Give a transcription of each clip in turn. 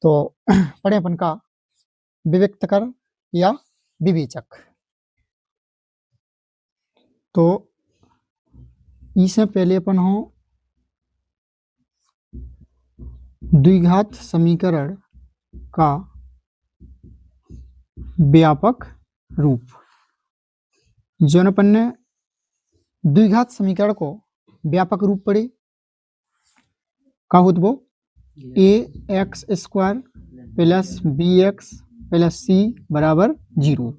तो पढ़े अपन का विविक्तकर या विवेचक। तो इससे पहले अपन हो द्विघात समीकरण का व्यापक रूप। जो अपन ने द्विघात समीकरण को व्यापक रूप पढ़े का होत वो ax² plus bx plus c बराबर 0।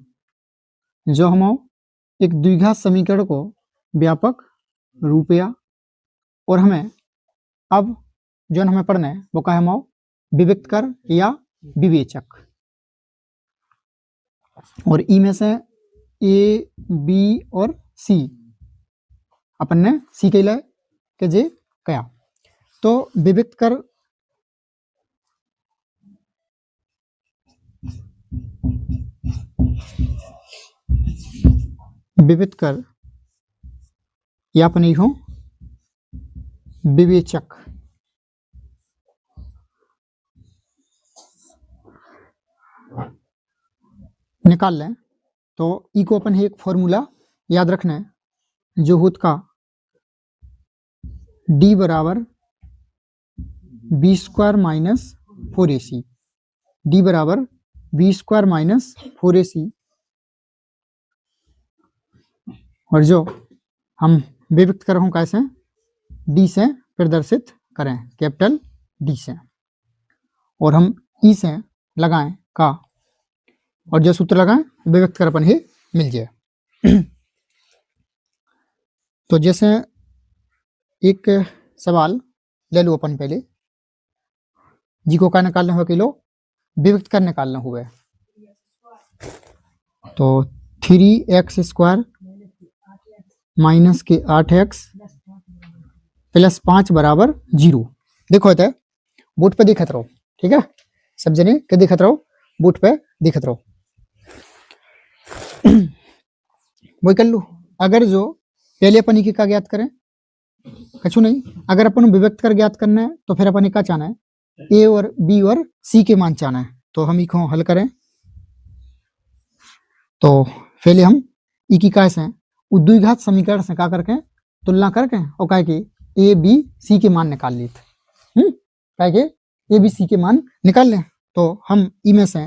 जो हम एक द्विघात समीकरण को व्यापक रूप या और हमें अब जो हमें पढ़ना है वो का है विविक्तकर या विवेचक। और ई में से ए बी और सी अपन ने सीखे ले के जे कया। तो विविक्तकर विविक्तकर या अपन ही हो विवेचक। निकाल लें तो ई को अपन एक फॉर्मूला याद रखना है जो होत का d बराबर b² माइनस 4ac। d बराबर b² माइनस 4ac। और जो हम विविक्त कर हूं कैसे d से प्रदर्शित करें, कैपिटल D से, और हम ई से लगाएं का, और जो सूत्र लगाएं विविक्त कर अपन ही मिल जाए। तो जैसे एक सवाल ले लो अपन पहले, जी को क्या निकालना हो किलो विविक्त कर निकालना हुआ। तो 3x² माइनस के 8x प्लस 5 बराबर 0। देखो होता है बोर्ड पे दिखत रहो, ठीक है, सब जने के दिखत रहो, बोर्ड पे दिखत रहो। वही कर लो। अगर जो पहले अपन की का ज्ञात करें कछु नहीं, अगर अपन विविक्त कर ज्ञात करना है तो फिर अपन का चाहना है ए और बी और सी के मान चाहना है। तो हम इको हल करें तो पहले हम ई की का से द्विघात समीकरण से का करके तुलना करके और कहे कि ए बी सी के मान निकाल लेते, कहे कि ए बी सी के मान निकाल लें। तो हम ई में से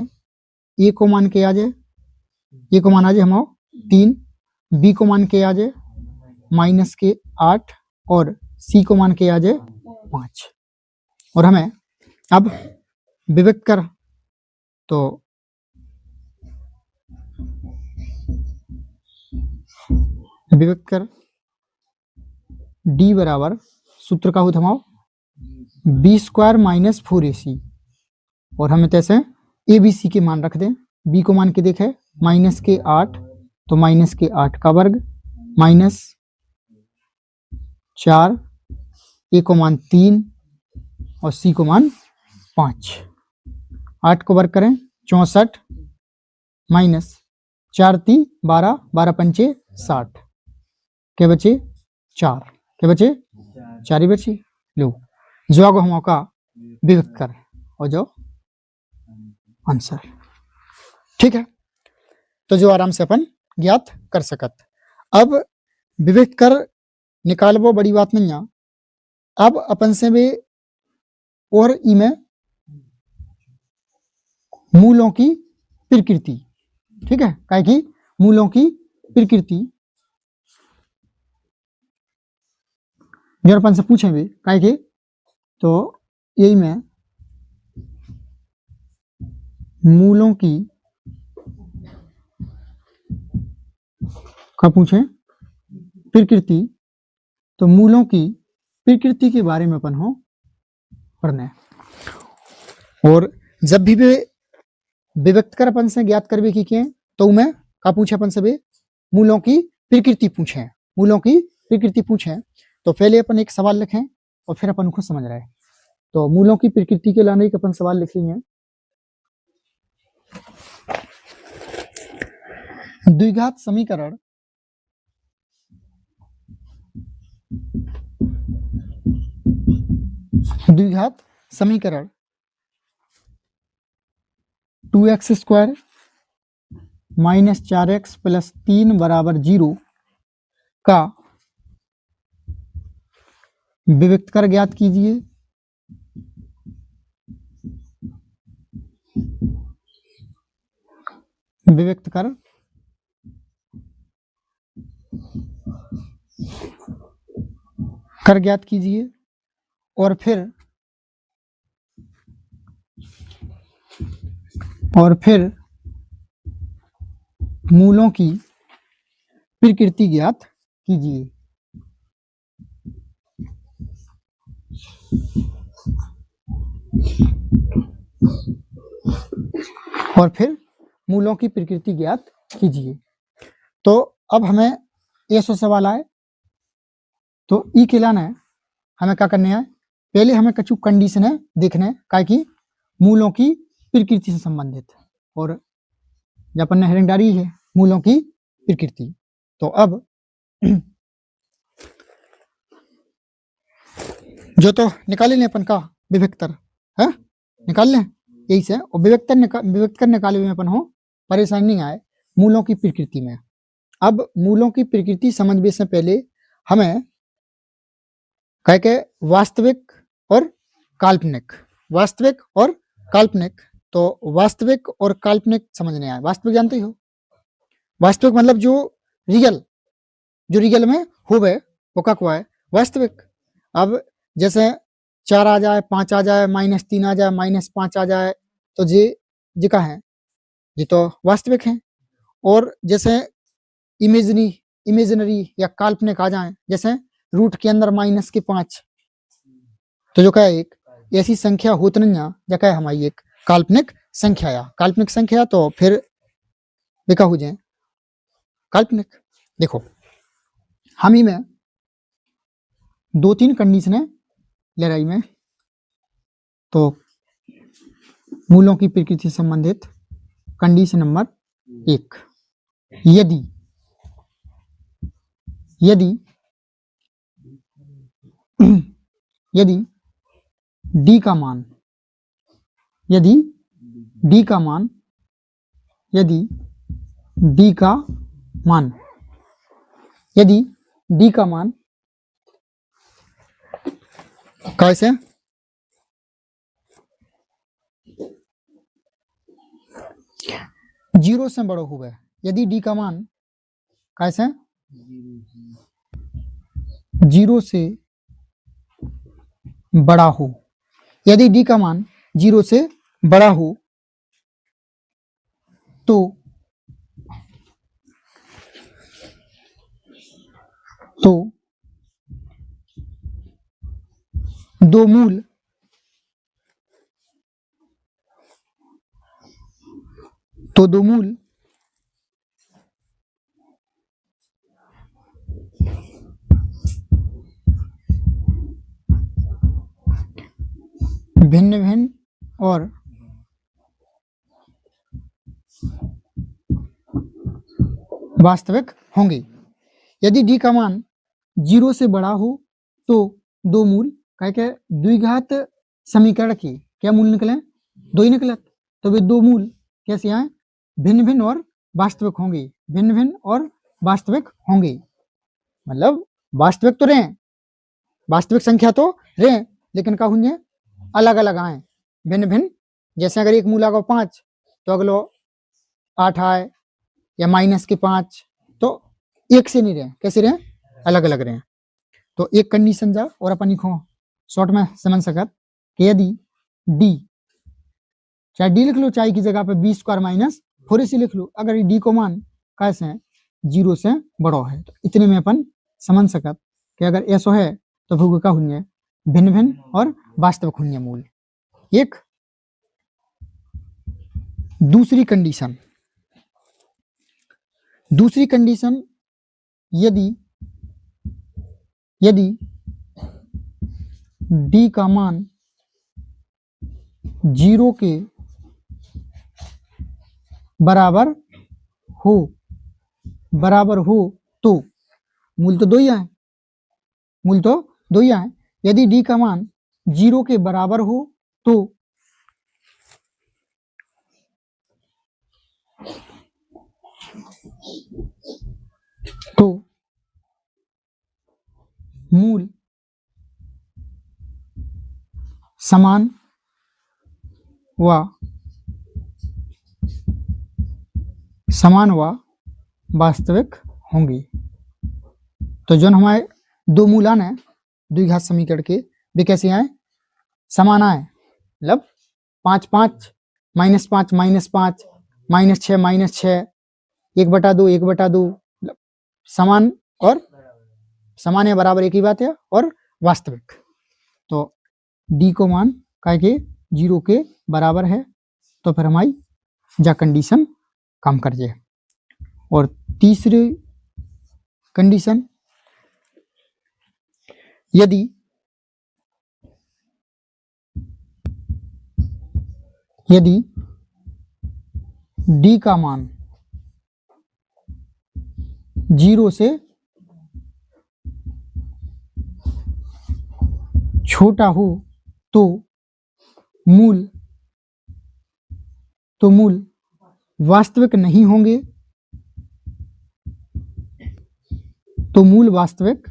ए को मान के आ जाए, ए को मान आ जाए हम 3, बी को मान के आ जाए माइनस के 8 और सी को मान के आ जाए 5। और हमें अब विविक्त कर तो विविक्त कर d बराबर सूत्र का होता हमारा b² माइनस 4ac। और हमें तैसे ए बी सी के मान रख दें। b को मान के देखे माइनस के 8, तो माइनस के 8 का वर्ग माइनस 4, ए को मान 3 और सी को मान 5। 8 को वर्ग करें 64 माइनस 4 × 3 12, 12 × 5 60 के बचे 4 के बचे 4 ही बची। लो जो आगो हम का विविक्त कर और जो आंसर, ठीक है। तो जो आराम से अपन ज्ञात कर सकत। अब विविक्त कर निकालबो बड़ी बात नहीं है। अब अपन से भी और ई में मूलों की प्रकृति, ठीक है, काहे कि मूलों की प्रकृति जो अपन से पूछेंगे काहे कि, तो यही में मूलों की का पूछे प्रकृति। तो मूलों की प्रकृति के बारे में अपन हो पढ़ना है। और जब भी विविक्त कर अपन से ज्ञात करवे की के तो मैं का पूछे अपन से मूलों की प्रकृति पूछे, मूलों की प्रकृति पूछे। तो पहले अपन एक सवाल लिखें और फिर अपन खुद समझ रहे हैं। तो मूलों की प्रकृति के लाने के अपन सवाल लिख लेंगे। द्विघात समीकरण द्विघात समीकरण 2x² माइनस 4x प्लस 3 बराबर 0 का विविक्त कर ज्ञात कीजिए। विविक्त कर ज्ञात कीजिए और फिर मूलों की प्रकृति ज्ञात कीजिए। और फिर मूलों की प्रकृति ज्ञात कीजिए। तो अब हमें ये सवाल आए तो ई के लाना है, हमें क्या करने है, पहले हमें कछु कंडीशन है देखने का कि मूलों की प्रकृति से संबंधित, और अपन ने हेडिंग डाली है मूलों की प्रकृति। तो अब जो तो निकाले लें अपन का विविक्तर है, निकाल लें यही से, और विविक्तर निकाले हुए अपन हो परेशानी नहीं आए मूलों की प्रकृति में। अब मूलों की प्रकृति समझने से पहले हमें कह के वास्तविक और काल्पनिक, वास्तविक और काल्पनिक, तो वास्तविक और काल्पनिक समझने आए। वास्तविक जानते हो, वास्तविक मतलब जो रियल में हुए वो का क्या है वास्तविक। अब जैसे 4 आ जाए, 5 आ जाए, -3 आ जाए, -5 आ जाए, तो जी का है, ये तो वास्तविक है। और जैसे इमेजिनरी या काल्पनिक आ जाए, जैसे रूट के अंदर -5, तो जो क्या है एक ऐसी संख्या होती नहीं जो क्या है हमारी एक काल्पनिक संख्या, तो फिर बेका हो जाए काल्पनिक। देखो हम ही में 2-3 कंडीशन है ले रही में, तो मूलों की प्रकृति से संबंधित कंडीशन नंबर 1, यदि d का मान, यदि d का मान कैसे 0 से बड़ो हुए, यदि d का मान कैसे 0 से बड़ा हो, यदि d का मान 0 से बड़ा हो तो दो मूल भिन्न और वास्तविक होंगे। यदि d का मान 0 से बड़ा हो तो दो मूल कह के द्विघात समीकरण की क्या मूल निकले, 2 ही निकले, तो वे दो मूल कैसे आए, भिन्न और वास्तविक होंगे, भिन्न और वास्तविक होंगे। मतलब वास्तविक तो रहे, वास्तविक संख्या तो रहे, लेकिन क्या होंगे अलग अलग आए, भिन्न। जैसे अगर एक मूल आगो 5 तो अगलो 8 आए, या -5, तो एक से नहीं रहे, कैसे रहे अलग अलग रहे। तो एक कंडीशन जा और अपन लिखो शॉर्ट में समझ सकत कि यदि d, चाहे d लिख लो चाहे की जगह पे b² - 4ac लिख लो, अगर d को मान कैसे 0 से बड़ो है, तो इतने में अपन समझ सकत कि अगर ऐसा है तो फिर क्या होंगे भिन्न और वास्तविक होंगे मूल। एक दूसरी कंडीशन, यदि d का मान 0 के बराबर हो तो मूल तो दो ही आए, यदि d का मान 0 के बराबर हो तो तो मूल समान व वास्तविक होंगे। तो जो हमारे दो मूल आने द्विघात समीकरण के वे कैसे आए? समान आए, मतलब 5 5 -5 -5 -6 -6 1/2 1/2 समान और समान या बराबर एक ही बात है, और वास्तविक। तो डी को मान का के 0 के बराबर है, तो फिर हमारी जा कंडीशन काम कर जाए। और तीसरी कंडीशन, यदि डी का मान 0 से छोटा हो तो मूल वास्तविक नहीं होंगे, तो मूल वास्तविक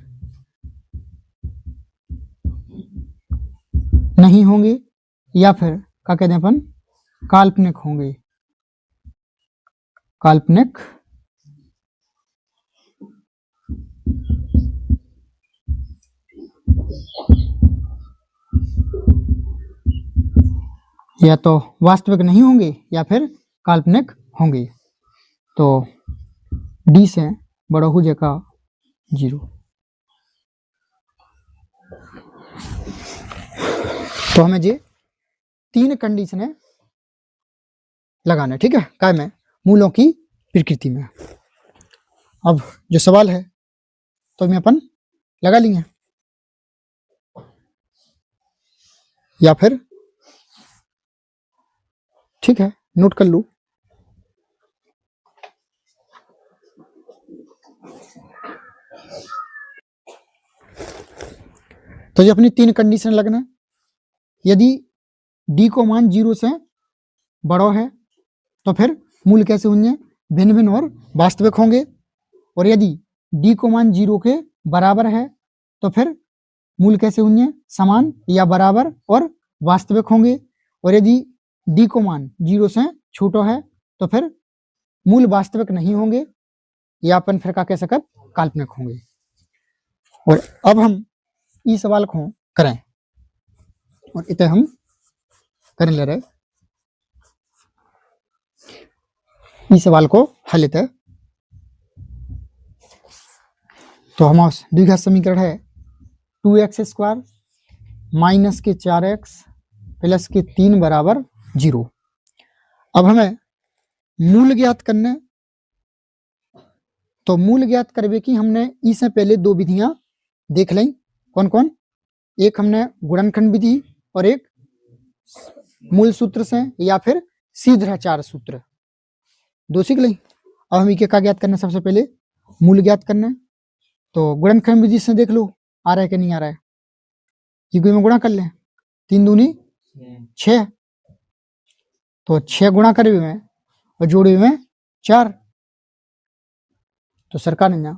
नहीं होंगे, या फिर क्या कहते हैं अपन, काल्पनिक होंगे। काल्पनिक या तो वास्तविक नहीं होंगे या फिर काल्पनिक होंगे। तो डी से बड़ा हो जाएगा 0। तो हमें ये 3 कंडीशनें लगाना है, ठीक है, काय में, मूलों की प्रकृति में। अब जो सवाल है तो मैं अपन लगा लेंगे, या फिर ठीक है नोट कर लो। तो ये अपनी 3 कंडीशन लगना है। यदि डी को मान 0 से बड़ा है तो फिर मूल कैसे होंगे? भिन्न भिन्न और वास्तविक होंगे। और यदि डी को मान 0 के बराबर है तो फिर मूल कैसे होंगे? समान या बराबर और वास्तविक होंगे। और यदि डी को मान 0 से छोटा है तो फिर मूल वास्तविक नहीं होंगे, या अपन फिर क्या कह सकत, काल्पनिक होंगे। और अब हम इस सवाल को करें, और इतने हम कर ले रहे इस सवाल को हल लेते। तो हमारा द्विघात समीकरण है 2x² माइनस के 4x प्लस के 3 बराबर 0। अब हमें मूल ज्ञात करना, तो मूल ज्ञात करवे की हमने इससे पहले 2 विधियां देख लें। कौन कौन? एक हमने गुणनखंड विधि और एक मूल सूत्र से या फिर सीधाचार सूत्र, 2 सीख लें। अब हम क्या ज्ञात करना, सबसे पहले मूल ज्ञात करना है। तो गुणनखंड विधि से देख लो आ रहा है कि नहीं आ रहा है। क्योंकि में गुणा कर लें, 3 दूनी 6, तो 6 गुणा करे में और जोड़े में 4, तो सरकार नहीं जा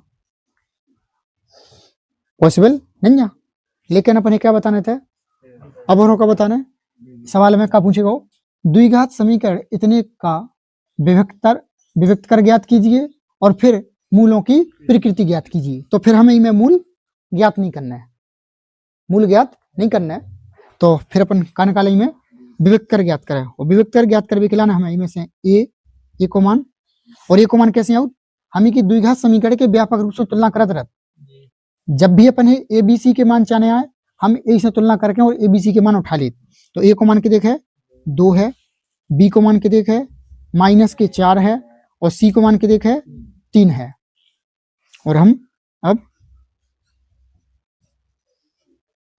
पॉसिबल नहीं जा। लेकिन अपन क्या बताने थे, अब उन्होंने क्या बताना है, सवाल में क्या पूछेगा, द्विघात समीकरण इतने का विभक्त कर ज्ञात कीजिए और फिर मूलों की प्रकृति ज्ञात कीजिए। तो फिर हमें इनमें मूल ज्ञात नहीं करना है, मूल ज्ञात नहीं करना है। तो फिर अपन कान काले में विभक्त कर ज्ञात करें, और विभक्त कर ज्ञात करने के लिए हमें इनमें से ए को मान, और ए को मान कैसे आउट, हम की द्विघात समीकरण के व्यापक रूप से तुलना करत रहते। जब भी अपन ए बी सी के मान चाहने आए, हम ए से तुलना करके और ए बी सी के मान उठा ले। तो ए को मान के देखे 2 है, बी को मान के देखे माइनस के 4 है, और सी को मान के देखे 3 है। और हम अब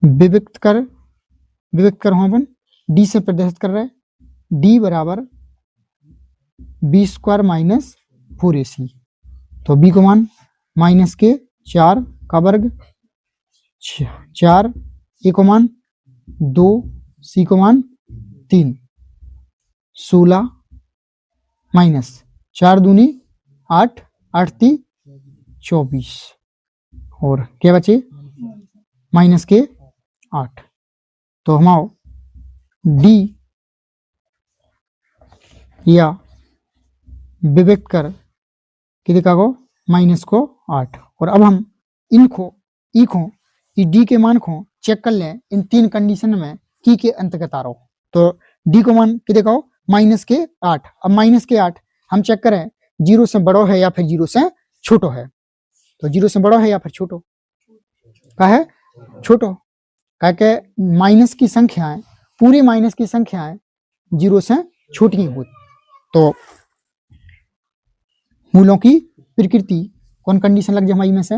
विभक्त कर अपन डी से प्रदर्शित कर रहे हैं, डी बराबर b² माइनस 4ac। तो b को मान माइनस के 4 का वर्ग 4, ए को मान 2, सी को मान 3, 16 माइनस 4 दूनी 8, 8 × 24 और क्या बचे माइनस के 8। तो हमाओ डी या विभक्त कर कि दिखा गो माइनस को 8। और अब हम इनको ई डी के मान को चेक कर लें इन 3 कंडीशन में की के अंतर्गत आ रहा हो। तो डी को मान कि दिखाओ माइनस के 8। अब माइनस के 8 हम चेक करें 0 से बड़ो है या फिर 0 से छोटो है। तो 0 से बड़ो है या फिर छोटो का है छोटो, क्या के माइनस की संख्याएं पूरी माइनस की संख्याएं 0 से छोटी हो। तो मूलों की प्रकृति कौन कंडीशन लग जाए हमारी में से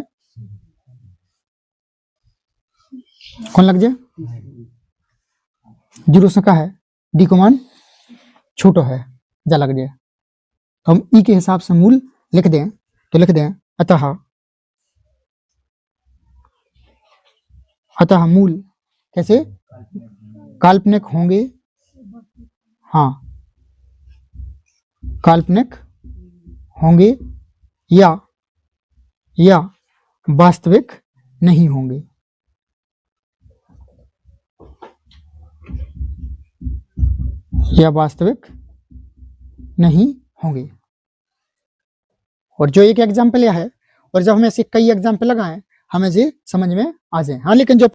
कौन लग जाए 0 से का है डी को मान छोटो है जा लग जाए। हम ई के हिसाब से मूल लिख दें तो लिख दें अतः मूल कैसे काल्पनिक होंगे, हाँ काल्पनिक होंगे या वास्तविक नहीं होंगे। या वास्तविक नहीं होंगे। और जो एक एग्जाम्पल यह है और जब हम ऐसे कई एग्जाम्पल लगाएं हमें ये समझ में आ जाए। हाँ लेकिन जो